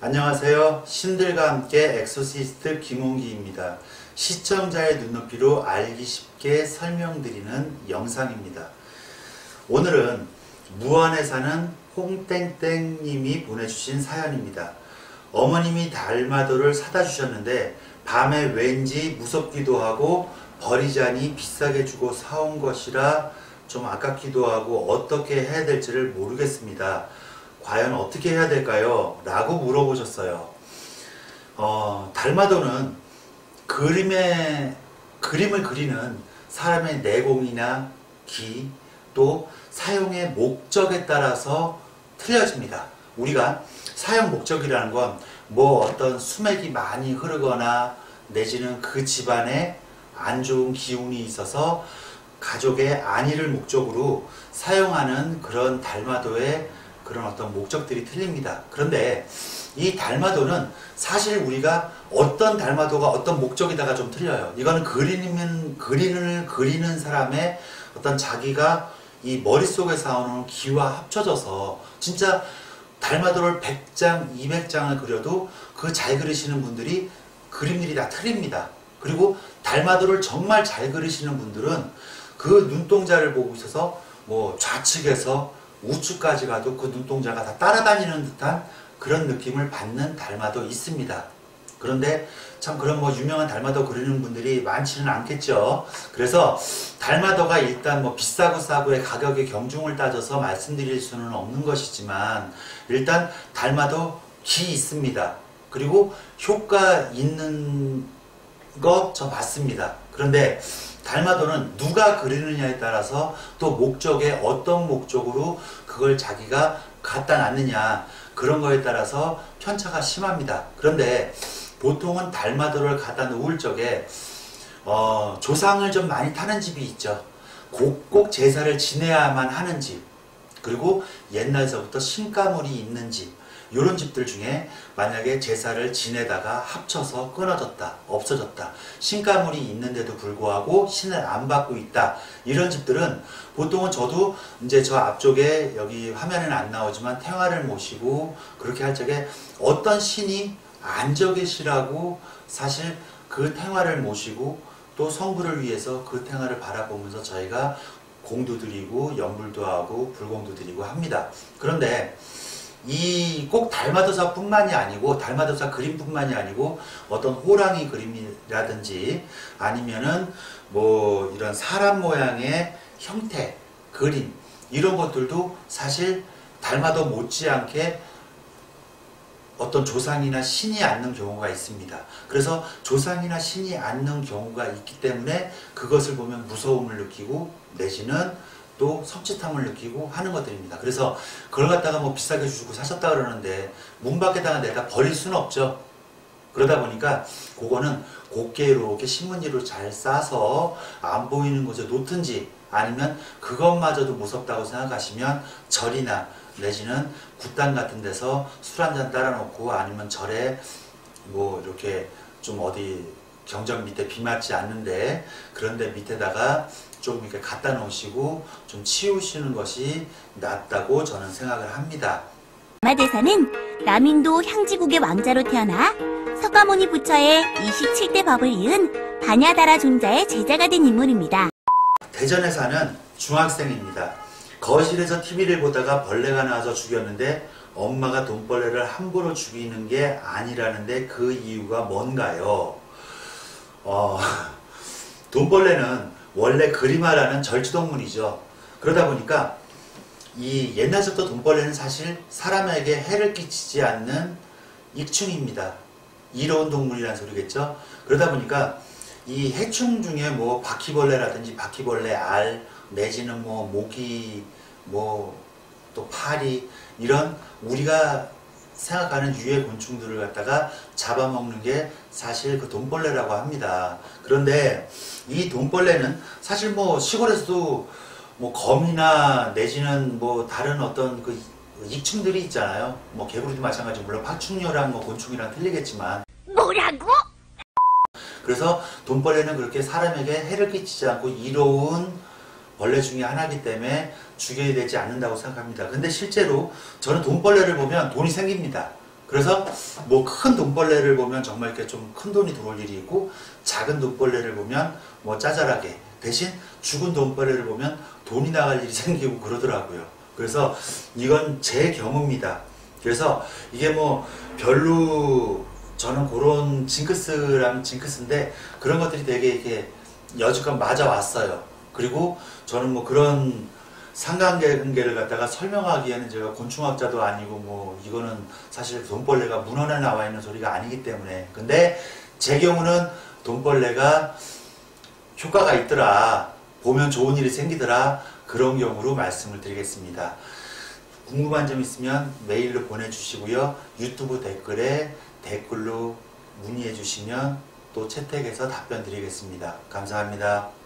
안녕하세요. 신들과 함께 엑소시스트 김홍기입니다. 시청자의 눈높이로 알기 쉽게 설명드리는 영상입니다. 오늘은 무안에 사는 홍땡땡님이 보내주신 사연입니다. 어머님이 달마도를 사다 주셨는데 밤에 왠지 무섭기도 하고 버리자니 비싸게 주고 사온 것이라 좀 아깝기도 하고 어떻게 해야 될지를 모르겠습니다. 과연 어떻게 해야 될까요? 라고 물어보셨어요. 달마도는 그림을 그리는 사람의 내공이나 기, 또 사용의 목적에 따라서 틀려집니다. 우리가 사용 목적이라는 건 뭐 어떤 수맥이 많이 흐르거나 내지는 그 집안에 안 좋은 기운이 있어서 가족의 안위를 목적으로 사용하는 그런 달마도의 그런 어떤 목적들이 틀립니다. 그런데 이 달마도는 사실 우리가 어떤 달마도가 어떤 목적이다가 좀 틀려요. 이거는 그리는 사람의 어떤 자기가 이 머릿속에 나오는 기와 합쳐져서 진짜 달마도를 100장, 200장을 그려도 그 잘 그리시는 분들이 그림들이 다 틀립니다. 그리고 달마도를 정말 잘 그리시는 분들은 그 눈동자를 보고 있어서 뭐 좌측에서 우측까지 가도 그 눈동자가 다 따라다니는 듯한 그런 느낌을 받는 달마도 있습니다. 그런데 참 그런 뭐 유명한 달마도 그리는 분들이 많지는 않겠죠. 그래서 달마도가 일단 뭐 비싸고 싸고의 가격의 경중을 따져서 말씀드릴 수는 없는 것이지만 일단 달마도 기 있습니다. 그리고 효과 있는 거 저 맞습니다. 그런데 달마도는 누가 그리느냐에 따라서 또 목적에 어떤 목적으로 그걸 자기가 갖다 놨느냐 그런 거에 따라서 편차가 심합니다. 그런데 보통은 달마도를 갖다 놓을 적에 조상을 좀 많이 타는 집이 있죠. 꼭 제사를 지내야만 하는 집, 그리고 옛날서부터 신가물이 있는 집, 이런 집들 중에 만약에 제사를 지내다가 합쳐서 끊어졌다, 없어졌다, 신가물이 있는데도 불구하고 신을 안 받고 있다, 이런 집들은 보통은 저도 이제 저 앞쪽에 여기 화면에는 안 나오지만 태화를 모시고 그렇게 할 적에 어떤 신이 앉아 계시라고 사실 그 태화를 모시고 또 성부를 위해서 그 태화를 바라보면서 저희가 공도 드리고 연불도 하고 불공도 드리고 합니다. 그런데 이 꼭 달마도사 뿐만이 아니고 달마도사 그림뿐만이 아니고 어떤 호랑이 그림이라든지 아니면은 뭐 이런 사람 모양의 형태, 그림 이런 것들도 사실 달마도 못지않게 어떤 조상이나 신이 앉는 경우가 있습니다. 그래서 조상이나 신이 앉는 경우가 있기 때문에 그것을 보면 무서움을 느끼고 내지는 또 섬찟함을 느끼고 하는 것들입니다. 그래서 그걸 갖다가 뭐 비싸게 주고 사셨다 그러는데 문 밖에다가 내다 버릴 수는 없죠. 그러다 보니까 그거는 곱게 이렇게 신문지로 잘 싸서 안 보이는 곳에 놓든지 아니면 그것마저도 무섭다고 생각하시면 절이나 내지는 굿당 같은 데서 술 한잔 따라 놓고 아니면 절에 뭐 이렇게 좀 어디 경정 밑에 비 맞지 않는데 그런데 밑에다가 조금 이렇게 갖다 놓으시고 좀 치우시는 것이 낫다고 저는 생각을 합니다. 가마대사는 남인도 향지국의 왕자로 태어나 서가모니 부처의 27대 법을 이은 바냐다라 존자의 제자가 된 인물입니다. 대전에 사는 중학생입니다. 거실에서 TV를 보다가 벌레가 나와서 죽였는데 엄마가 돈벌레를 함부로 죽이는 게 아니라는데 그 이유가 뭔가요? 돈벌레는 원래 그리마라는 절지동물이죠. 그러다 보니까 이 옛날부터 돈벌레는 사실 사람에게 해를 끼치지 않는 익충입니다. 이로운 동물이라는 소리겠죠. 그러다 보니까 이 해충 중에 뭐 바퀴벌레라든지 바퀴벌레 알 내지는 뭐 모기 뭐 또 파리 이런 우리가 생각하는 유해 곤충들을 갖다가 잡아먹는 게 사실 그 돈벌레라고 합니다. 그런데 이 돈벌레는 사실 뭐 시골에서도 뭐 거미나 내지는 뭐 다른 어떤 그 익충들이 있잖아요. 뭐 개구리도 마찬가지, 물론 파충류랑 뭐 곤충이랑 틀리겠지만. 뭐라고? 그래서 돈벌레는 그렇게 사람에게 해를 끼치지 않고 이로운 벌레 중에 하나이기 때문에 죽여야 되지 않는다고 생각합니다. 근데 실제로 저는 돈벌레를 보면 돈이 생깁니다. 그래서 뭐 큰 돈벌레를 보면 정말 이렇게 좀 큰 돈이 들어올 일이 있고, 작은 돈벌레를 보면 뭐 짜잘하게, 대신 죽은 돈벌레를 보면 돈이 나갈 일이 생기고 그러더라고요. 그래서 이건 제 경우입니다. 그래서 이게 뭐 별로 저는 그런 징크스라면 징크스인데, 그런 것들이 되게 이렇게 여지껏 맞아왔어요. 그리고 저는 뭐 그런 상관관계를 갖다가 설명하기에는 제가 곤충학자도 아니고 뭐 이거는 사실 돈벌레가 문헌에 나와 있는 소리가 아니기 때문에. 근데 제 경우는 돈벌레가 효과가 있더라, 보면 좋은 일이 생기더라, 그런 경우로 말씀을 드리겠습니다. 궁금한 점 있으면 메일로 보내주시고요. 유튜브 댓글에 댓글로 문의해 주시면 또 채택해서 답변 드리겠습니다. 감사합니다.